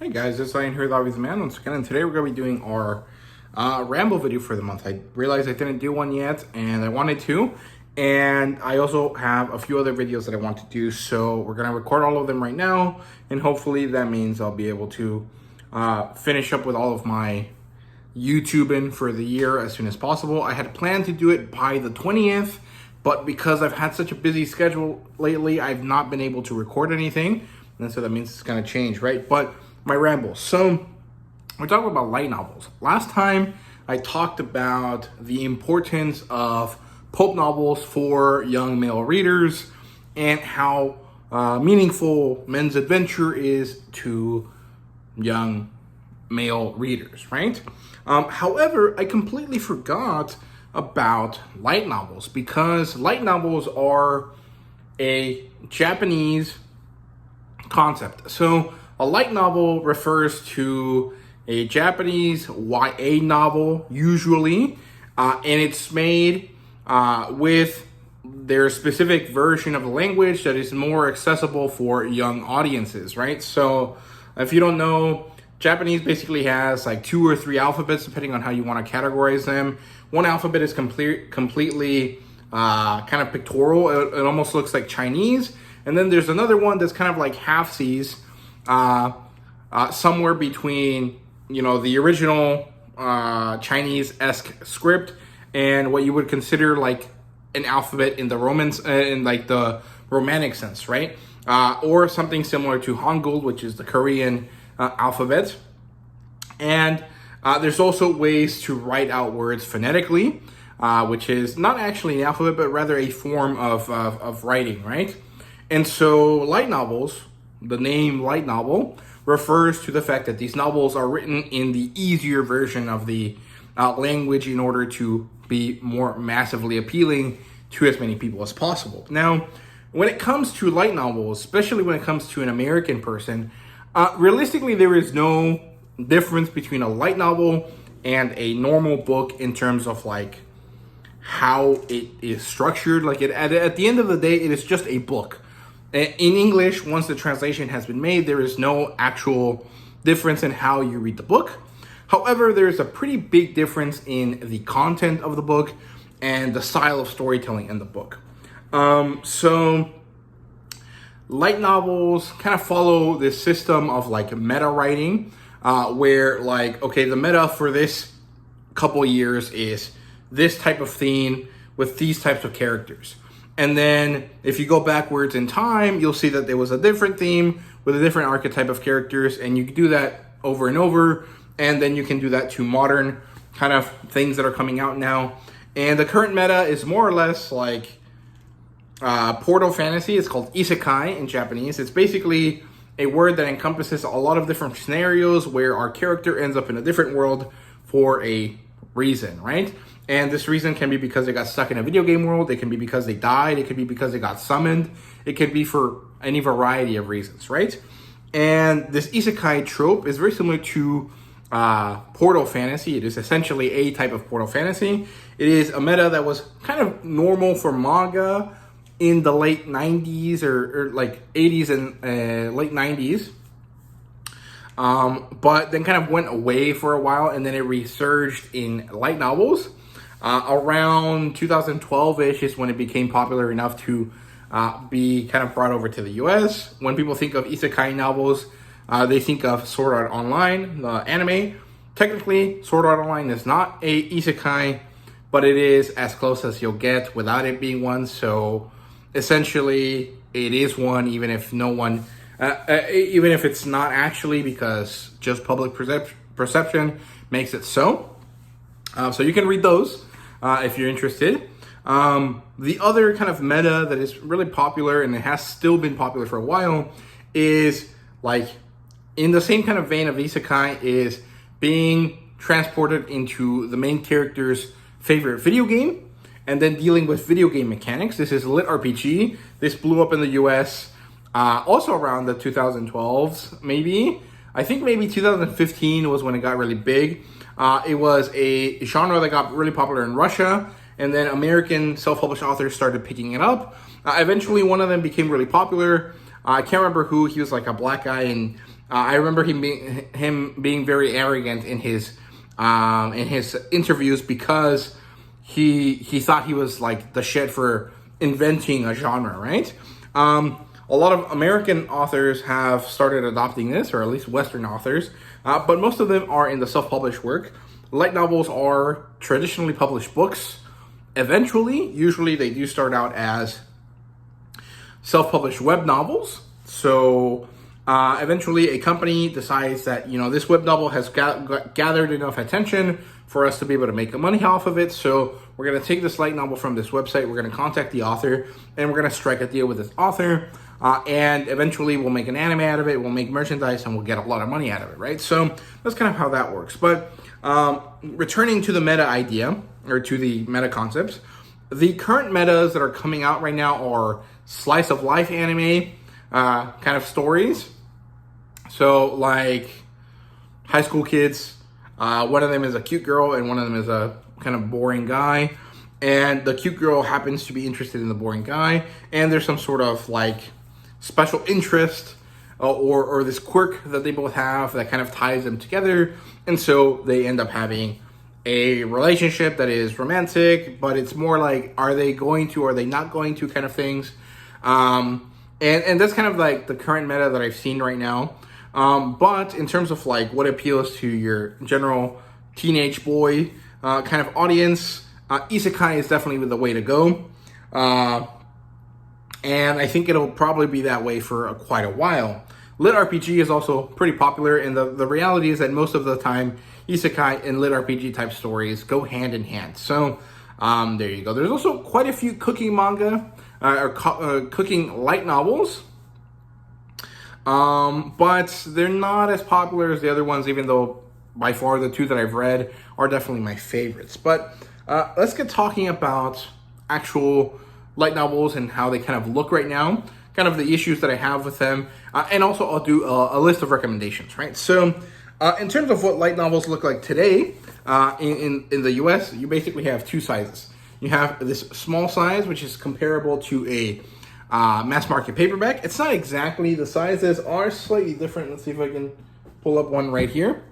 Hey guys, it's Ryan here with HobbiesofaMan once again, and today we're going to be doing our Ramble video for the month. I realized I didn't do one yet, and I wanted to, and I also have a few other videos that I want to do, so we're going to record all of them right now, and hopefully that means I'll be able to finish up with all of my YouTubing for the year as soon as possible. I had planned to do it by the 20th, but because I've had such a busy schedule lately, I've not been able to record anything, and so that means it's going to change, right? But my ramble. So we're talking about light novels. Last time I talked about the importance of pulp novels for young male readers and how meaningful men's adventure is to young male readers, right? However, I completely forgot about light novels because light novels are a Japanese concept. So a light novel refers to a Japanese YA novel, usually, and it's made with their specific version of the language that is more accessible for young audiences, right? So if you don't know, Japanese basically has like 2 or 3 alphabets, depending on how you want to categorize them. One alphabet is completely kind of pictorial. It almost looks like Chinese. And then there's another one that's kind of like half-seas, somewhere between, you know, the original Chinese-esque script and what you would consider like an alphabet in the in like the Romantic sense, right? Or something similar to Hangul, which is the Korean alphabet. And there's also ways to write out words phonetically, which is not actually an alphabet, but rather a form of writing, right? And so light novels, the name light novel, refers to the fact that these novels are written in the easier version of the language in order to be more massively appealing to as many people as possible. Now, when it comes to light novels, especially when it comes to an American person, realistically, there is no difference between a light novel and a normal book in terms of like how it is structured. Like at the end of the day, it is just a book. In English, once the translation has been made, there is no actual difference in how you read the book. However, there is a pretty big difference in the content of the book and the style of storytelling in the book. So light novels kind of follow this system of like meta writing, where like, okay, the meta for this couple years is this type of theme with these types of characters. And then if you go backwards in time, you'll see that there was a different theme with a different archetype of characters, and you can do that over and over. And then you can do that to modern kind of things that are coming out now. And the current meta is more or less like portal fantasy. It's called isekai in Japanese. It's basically a word that encompasses a lot of different scenarios where our character ends up in a different world for a reason, right? And this reason can be because they got stuck in a video game world. It can be because they died. It could be because they got summoned. It could be for any variety of reasons, right? And this isekai trope is very similar to portal fantasy. It is essentially a type of portal fantasy. It is a meta that was kind of normal for manga in the late 90s or like 80s and late 90s. But then kind of went away for a while, and then it resurged in light novels. Around 2012-ish is when it became popular enough to be kind of brought over to the US. When people think of isekai novels, they think of Sword Art Online, the anime. Technically, Sword Art Online is not a isekai, but it is as close as you'll get without it being one. So essentially, it is one, even if no one, even if it's not actually, because just public perception makes it so. So you can read those if you're interested. The other kind of meta that is really popular, and it has still been popular for a while, is like in the same kind of vein of isekai, is being transported into the main character's favorite video game and then dealing with video game mechanics. This is lit RPG. This blew up in the US also around the 2012s, maybe. I think maybe 2015 was when it got really big. It was a genre that got really popular in Russia, and then American self-published authors started picking it up. Eventually, one of them became really popular. I can't remember who. He was like a black guy, and I remember him being very arrogant in his interviews because he thought he was like the shit for inventing a genre, right? A lot of American authors have started adopting this, or at least Western authors, but most of them are in the self-published work. Light novels are traditionally published books. Usually they do start out as self-published web novels. So eventually a company decides that, this web novel has gathered enough attention for us to be able to make money off of it. So we're going to take this light novel from this website, we're going to contact the author, and we're going to strike a deal with this author. And eventually we'll make an anime out of it, we'll make merchandise, and we'll get a lot of money out of it, right? So that's kind of how that works. But returning to the meta idea, or to the meta concepts, the current metas that are coming out right now are slice of life anime kind of stories. So like high school kids, one of them is a cute girl and one of them is a kind of boring guy. And the cute girl happens to be interested in the boring guy, and there's some sort of like special interest or this quirk that they both have that kind of ties them together. And so they end up having a relationship that is romantic, but it's more like, are they going to, are they not going to kind of things. And that's kind of like the current meta that I've seen right now. But in terms of like what appeals to your general teenage boy kind of audience, isekai is definitely the way to go. And I think it'll probably be that way for quite a while. Lit RPG is also pretty popular, and the reality is that most of the time, isekai and lit RPG type stories go hand in hand. So there you go. There's also quite a few cooking manga or cooking light novels, but they're not as popular as the other ones, even though by far the two that I've read are definitely my favorites. But let's get talking about actual light novels and how they kind of look right now, kind of the issues that I have with them, and also I'll do a list of recommendations, right? So in terms of what light novels look like today, in the US, you basically have two sizes. You have this small size, which is comparable to a mass market paperback. It's not exactly, the sizes are slightly different. Let's see if I can pull up one right here.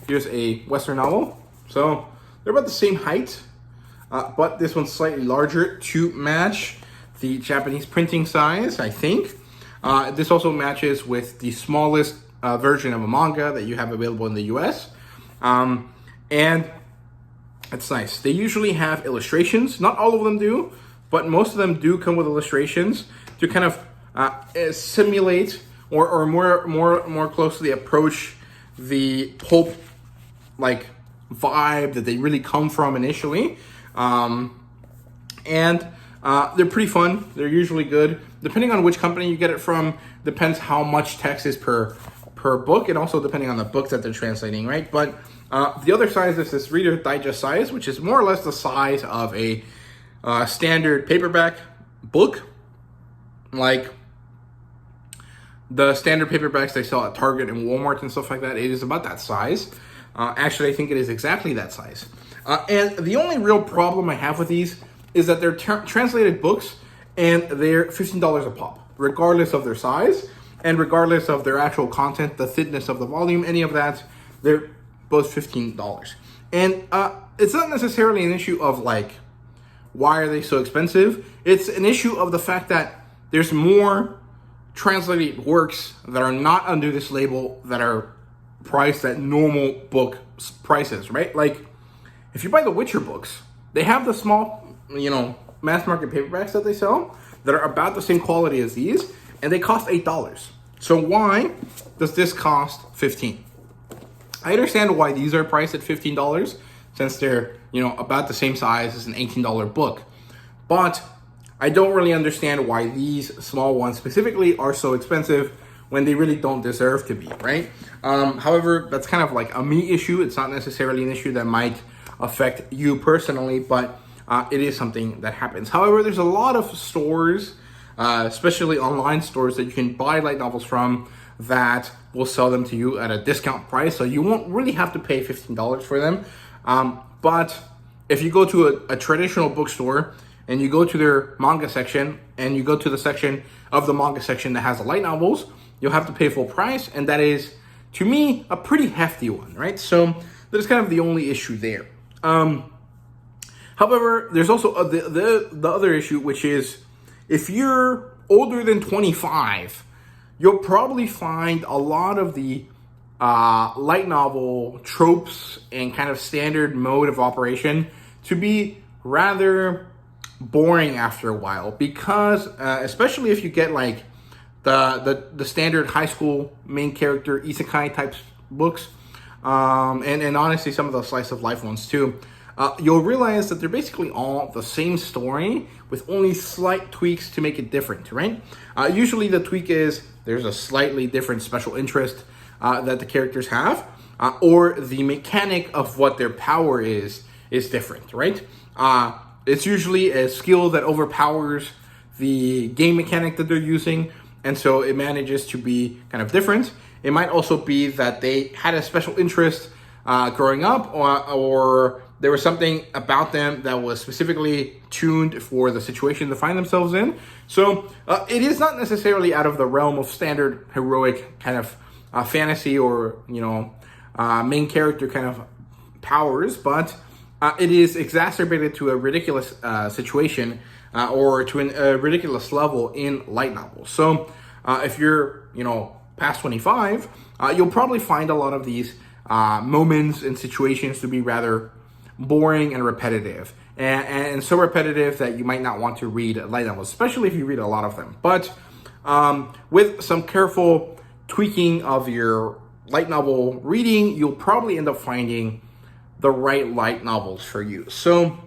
Here's a Western novel. So they're about the same height, but this one's slightly larger to match the Japanese printing size, I think. This also matches with the smallest version of a manga that you have available in the US. And it's nice. They usually have illustrations. Not all of them do, but most of them do come with illustrations to kind of simulate or more closely approach the pulp like vibe that they really come from initially. And they're pretty fun. They're usually good. Depending on which company you get it from, depends how much text is per book, and also depending on the book that they're translating, right? But the other size is this Reader Digest size, which is more or less the size of a standard paperback book. Like the standard paperbacks they sell at Target and Walmart and stuff like that, it is about that size. Actually, I think it is exactly that size. And the only real problem I have with these is that they're translated books, and they're $15 a pop, regardless of their size and regardless of their actual content, the thickness of the volume, any of that. They're both $15. And it's not necessarily an issue of like, why are they so expensive? It's an issue of the fact that there's more translated works that are not under this label that are priced at normal book prices, right? Like, if you buy the Witcher books, they have the small, mass market paperbacks that they sell that are about the same quality as these, and they cost $8. So why does this cost $15? I understand why these are priced at $15 since they're, about the same size as an $18 book. But I don't really understand why these small ones specifically are so expensive when they really don't deserve to be, right? However, that's kind of like a me issue. It's not necessarily an issue that might affect you personally, but it is something that happens. However, there's a lot of stores, especially online stores, that you can buy light novels from that will sell them to you at a discount price. So you won't really have to pay $15 for them. But if you go to a traditional bookstore and you go to their manga section and you go to the section of the manga section that has the light novels, you'll have to pay full price, and that is, to me, a pretty hefty one, right? So that's kind of the only issue there. However, there's also the other issue, which is if you're older than 25, you'll probably find a lot of the light novel tropes and kind of standard mode of operation to be rather boring after a while, because especially if you get like the standard high school main character isekai types books, and honestly some of the slice of life ones too, you'll realize that they're basically all the same story with only slight tweaks to make it different, right? Usually the tweak is there's a slightly different special interest that the characters have, or the mechanic of what their power is different, right? It's usually a skill that overpowers the game mechanic that they're using, and so it manages to be kind of different. It might also be that they had a special interest growing up, or there was something about them that was specifically tuned for the situation they find themselves in. So it is not necessarily out of the realm of standard heroic kind of fantasy or, main character kind of powers, but it is exacerbated to a ridiculous situation or to a ridiculous level in light novels. So if you're, past 25, you'll probably find a lot of these moments and situations to be rather boring and repetitive, and so repetitive that you might not want to read light novels, especially if you read a lot of them. But with some careful tweaking of your light novel reading, you'll probably end up finding the right light novels for you. So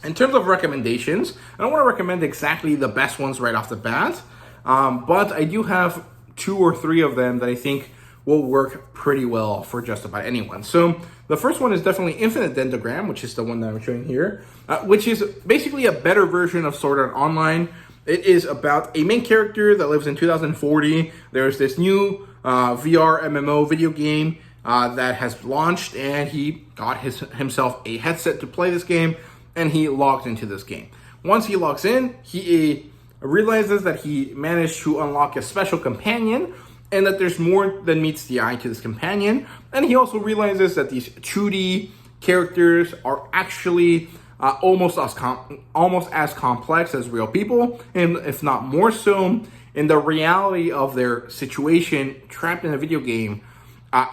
in terms of recommendations, I don't want to recommend exactly the best ones right off the bat, but I do have 2 or 3 of them that I think will work pretty well for just about anyone. So the first one is definitely Infinite Dendrogram, which is the one that I'm showing here, which is basically a better version of Sword Art Online. It is about a main character that lives in 2040. There's this new VR MMO video game that has launched, and he got himself a headset to play this game, and he logged into this game. Once he logs in, he realizes that he managed to unlock a special companion, and that there's more than meets the eye to this companion. And he also realizes that these 2D characters are actually almost as complex as real people, and if not more so. And the reality of their situation trapped in a video game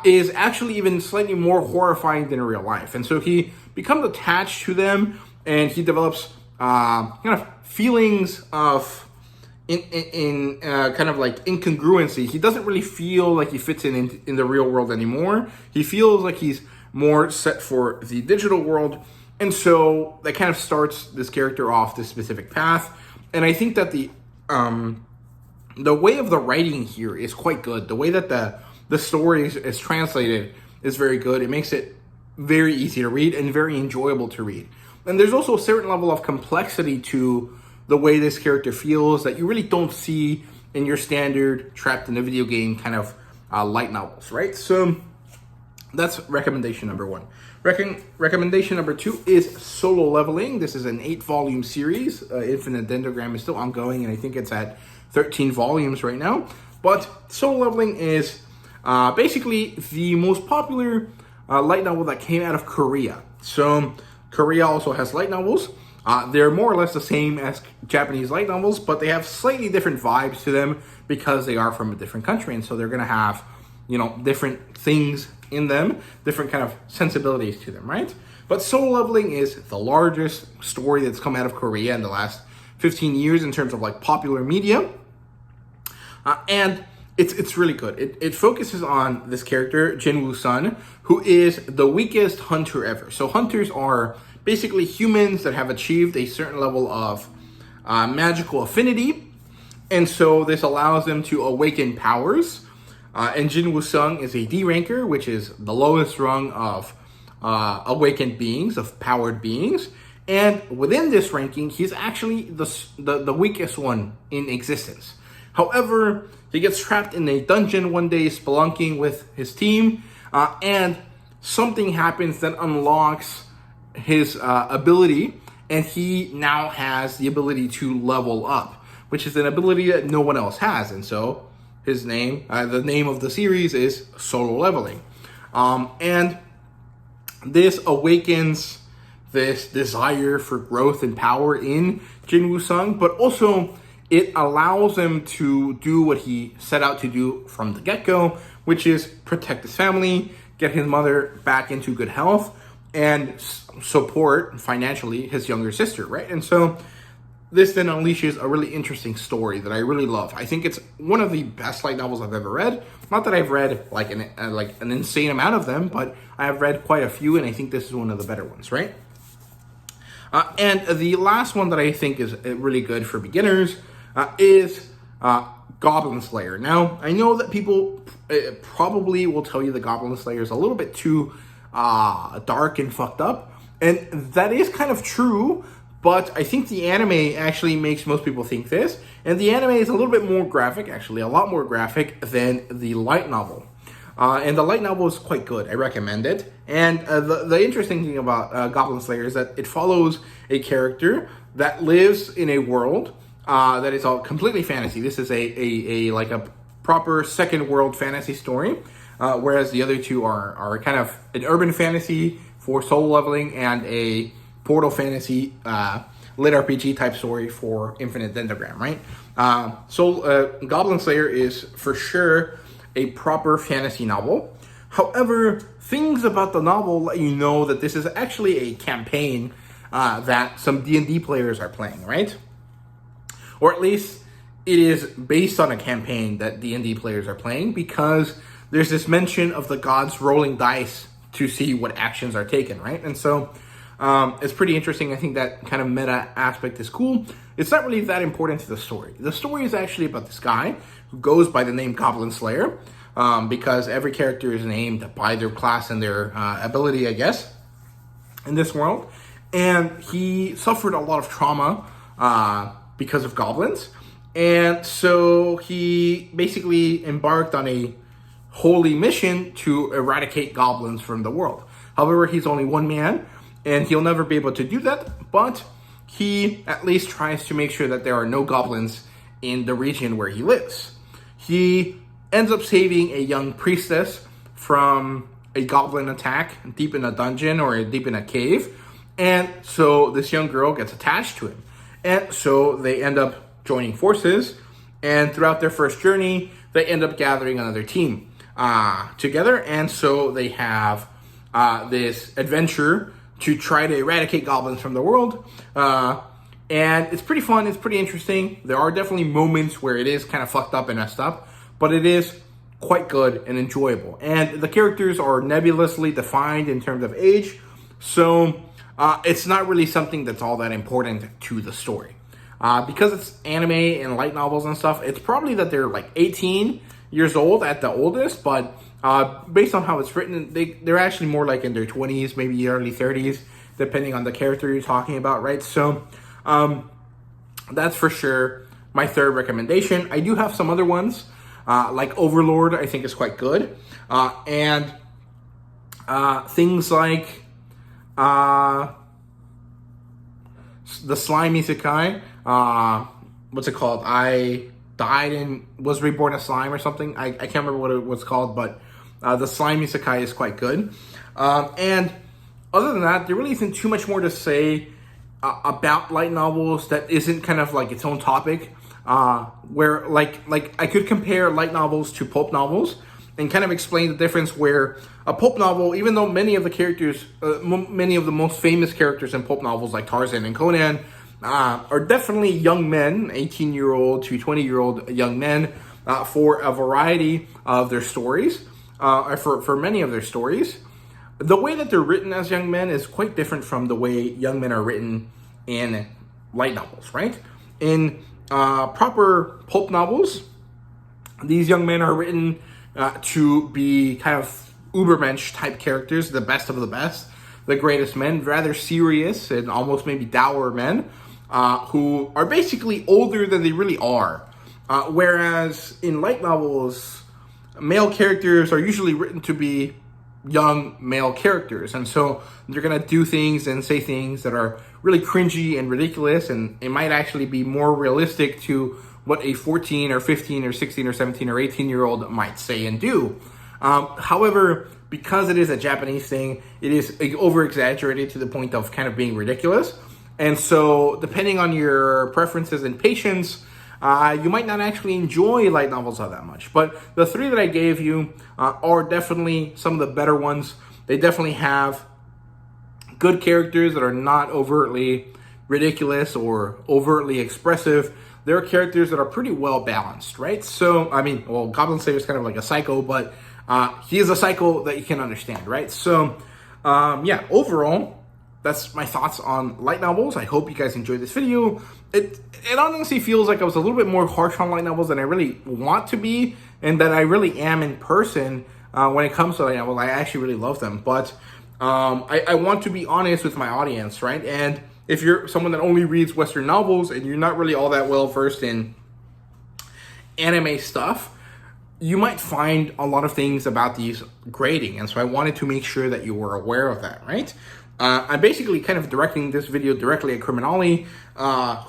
is actually even slightly more horrifying than in real life. And so he becomes attached to them, and he develops kind of feelings of in kind of like incongruency. He doesn't really feel like he fits in the real world anymore. He feels like he's more set for the digital world, and so that kind of starts this character off this specific path. And I think that the way of the writing here is quite good. The way that the story is translated is very good. It makes it very easy to read and very enjoyable to read. And there's also a certain level of complexity to the way this character feels that you really don't see in your standard trapped in a video game kind of light novels, right? So that's recommendation number 1. Recommendation number 2 is Solo Leveling. This is an 8-volume series. Infinite Dendrogram is still ongoing, and I think it's at 13 volumes right now. But Solo Leveling is basically the most popular light novel that came out of Korea. So Korea also has light novels. They're more or less the same as Japanese light novels, but they have slightly different vibes to them because they are from a different country, and so they're going to have, different things in them, different kind of sensibilities to them, right? But Solo Leveling is the largest story that's come out of Korea in the last 15 years in terms of like popular media, and it's really good. It focuses on this character, Jinwoo Sun, who is the weakest hunter ever. So hunters are basically humans that have achieved a certain level of magical affinity, and so this allows them to awaken powers. And Jinwoo Sun is a D ranker, which is the lowest rung of awakened beings, of powered beings. And within this ranking, he's actually the weakest one in existence. However, he gets trapped in a dungeon one day, spelunking with his team, and something happens that unlocks his ability, and he now has the ability to level up, which is an ability that no one else has. And so his name, the name of the series is Solo Leveling. And this awakens this desire for growth and power in Jin Woo-sung, but also it allows him to do what he set out to do from the get-go, which is protect his family, get his mother back into good health, and support financially his younger sister, right? And so this then unleashes a really interesting story that I really love. I think it's one of the best light novels I've ever read. Not that I've read like an insane amount of them, but I have read quite a few, and I think this is one of the better ones, right? And the last one that I think is really good for beginners is Goblin Slayer. Now, I know that people probably will tell you the Goblin Slayer is a little bit too dark and fucked up, and that is kind of true, but I think the anime actually makes most people think this, and the anime is a little bit more graphic, actually a lot more graphic than the light novel. And the light novel is quite good. I recommend it. And the interesting thing about Goblin Slayer is that it follows a character that lives in a world that is all completely fantasy. This is a like a proper second world fantasy story, whereas the other two are kind of an urban fantasy for Solo Leveling and a portal fantasy lit RPG type story for Infinite Dendrogram, right? So Goblin Slayer is for sure a proper fantasy novel. However, things about the novel let you know that this is actually a campaign that some D&D players are playing, right? Or at least it is based on a campaign that D&D players are playing, because there's this mention of the gods rolling dice to see what actions are taken, right? And so it's pretty interesting. I think that kind of meta aspect is cool. It's not really that important to the story. The story is actually about this guy who goes by the name Goblin Slayer, because every character is named by their class and their ability, I guess, in this world. And he suffered a lot of trauma because of goblins. And so he basically embarked on a holy mission to eradicate goblins from the world. However, he's only one man, and he'll never be able to do that, but he at least tries to make sure that there are no goblins in the region where he lives. He ends up saving a young priestess from a goblin attack deep in a dungeon or deep in a cave, and so this young girl gets attached to him. And so they end up joining forces, and throughout their first journey, they end up gathering another team together, and so they have this adventure to try to eradicate goblins from the world. And it's pretty fun, it's pretty interesting. There are definitely moments where it is kind of fucked up and messed up, but it is quite good and enjoyable. And the characters are nebulously defined in terms of age, so it's not really something that's all that important to the story. Because it's anime and light novels and stuff, it's probably that they're like 18 years old at the oldest, but based on how it's written, they're actually more like in their 20s, maybe early 30s, depending on the character you're talking about, right? So that's for sure my third recommendation. I do have some other ones, like Overlord, I think is quite good. And things like the Slime Isekai, what's it called? I died and was reborn as slime or something. I can't remember what it was called, but the Slime Isekai is quite good. And other than that, there really isn't too much more to say about light novels that isn't kind of like its own topic. Where like I could compare light novels to pulp novels and kind of explain the difference, where a pulp novel, even though many of the characters, many of the most famous characters in pulp novels like Tarzan and Conan are definitely young men, 18-year-old to 20-year-old young men, for a variety of their stories, for many of their stories. The way that they're written as young men is quite different from the way young men are written in light novels, right? In proper pulp novels, these young men are written to be kind of Ubermensch type characters, the best of the best, the greatest men, rather serious and almost maybe dour men, who are basically older than they really are. Whereas in light novels, male characters are usually written to be young male characters, and so they're gonna do things and say things that are really cringy and ridiculous, and it might actually be more realistic to what a 14 or 15 or 16 or 17 or 18-year-old might say and do. However, because it is a Japanese thing, it is over-exaggerated to the point of kind of being ridiculous. And so, depending on your preferences and patience, you might not actually enjoy light novels all that much. But the three that I gave you are definitely some of the better ones. They definitely have good characters that are not overtly ridiculous or overtly expressive. There are characters that are pretty well balanced, right? So, I mean, well, Goblin Slayer is kind of like a psycho, but he is a psycho that you can understand, right? So, yeah, overall, that's my thoughts on light novels. I hope you guys enjoyed this video. It honestly feels like I was a little bit more harsh on light novels than I really want to be, and that I really am in person when it comes to light novels. I actually really love them, but I want to be honest with my audience, right? And if you're someone that only reads Western novels and you're not really all that well versed in anime stuff, you might find a lot of things about these grating. And so I wanted to make sure that you were aware of that, right? I'm basically kind of directing this video directly at Criminali,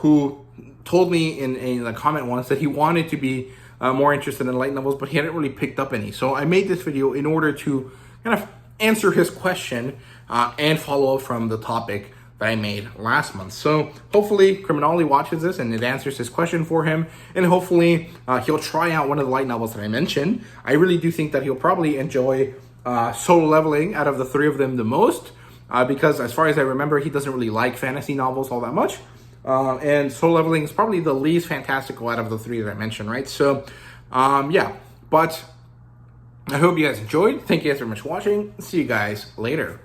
who told me in a comment once that he wanted to be more interested in light novels, but he hadn't really picked up any. So I made this video in order to kind of answer his question and follow up from the topic that I made last month. So hopefully Criminali watches this and it answers his question for him, and hopefully he'll try out one of the light novels that I mentioned. I really do think that he'll probably enjoy Solo Leveling out of the three of them the most, because as far as I remember, he doesn't really like fantasy novels all that much, and Solo Leveling is probably the least fantastical out of the three that I mentioned, right? So yeah, but I hope you guys enjoyed. Thank you guys very much for watching. See you guys later.